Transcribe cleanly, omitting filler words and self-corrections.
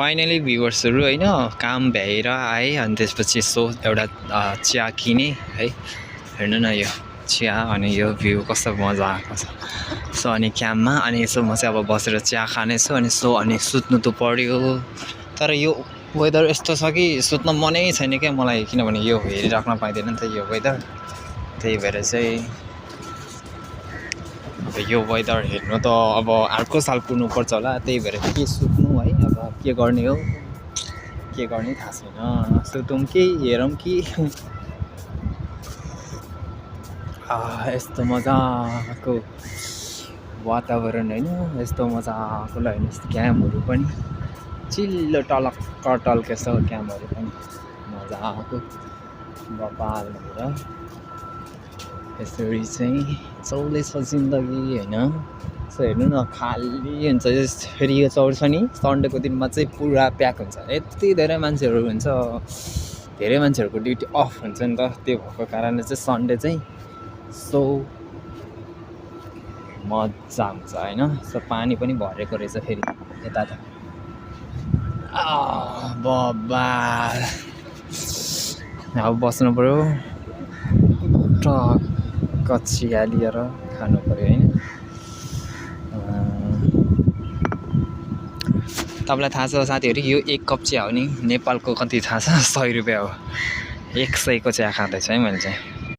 Finally भ्युवर्सहरू होइन काम भ्याएर आए अनि त्यसपछि यसो एउटा चिया किने है। हेर्नु न यो चिया अनि यो भ्यू कस्तो मजा आएको छ। सो अनि क्याम्पमा अनि यसो म चाहिँ अब बसेर चिया खानेछु अनि अनि सुत्नु त पर्यो। तर यो वेदर यस्तो छ कि सुत्न मनै छैन क्या मलाई, किनभने यो हेरिराख्न पाइँदैन नि त यो वेदर। त्यही भएर चाहिँ अब यो वेदर हेर्नु त अब अर्को साल पुग्नुपर्छ होला। त्यही भएर के सुत्नु है, अब के गर्ने हो के गर्ने थाहा छैन। सुतौँ कि हेरौँ कि यस्तो मजाको वातावरण होइन, यस्तो मजाको होइन क्याम्पहरू पनि चिल्लो टलक्क टल्केछ क्याम्पहरू पनि मजाको बपाल भएर यसरी चाहिँ चल्दैछ जिन्दगी होइन। सो हेर्नु न खाली हुन्छ फेरि यो चौर छ नि सन्डेको दिनमा चाहिँ पुरा प्याक हुन्छ, यति धेरै मान्छेहरू हुन्छ, धेरै मान्छेहरूको ड्युटी अफ हुन्छ नि त। त्यो भएको कारणले चाहिँ सन्डे चाहिँ सो मजा हुन्छ होइन। सो पानी पनि भरेको रहेछ फेरि यता त बबाल। अब बस्नु पऱ्यो टक्क चिया लिएर खानु पऱ्यो होइन। तपाईँलाई थाहा छ साथीहरू यो एक कप चिया हो नि नेपालको कति थाहा छ? 100 रुपियाँ हो। 100 को चिया खाँदैछु है मैले चाहिँ।